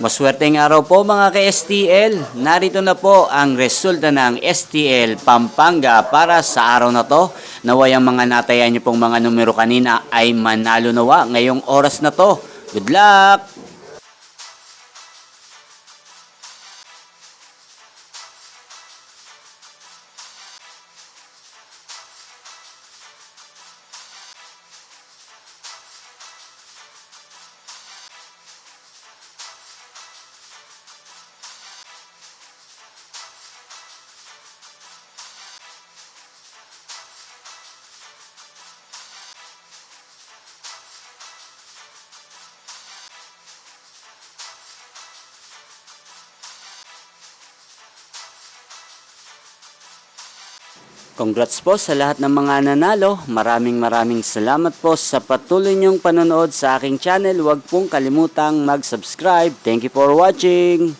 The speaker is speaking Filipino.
Maswerteng araw po mga ka-STL. Narito na po ang resulta ng STL Pampanga para sa araw na to. Naway ang mga natayan niyo pong mga numero kanina ay manalo nawa ngayong oras na to. Good luck! Congrats po sa lahat ng mga nanalo. Maraming salamat po sa patuloy niyong panonood sa aking channel. Huwag pong kalimutang mag-subscribe. Thank you for watching.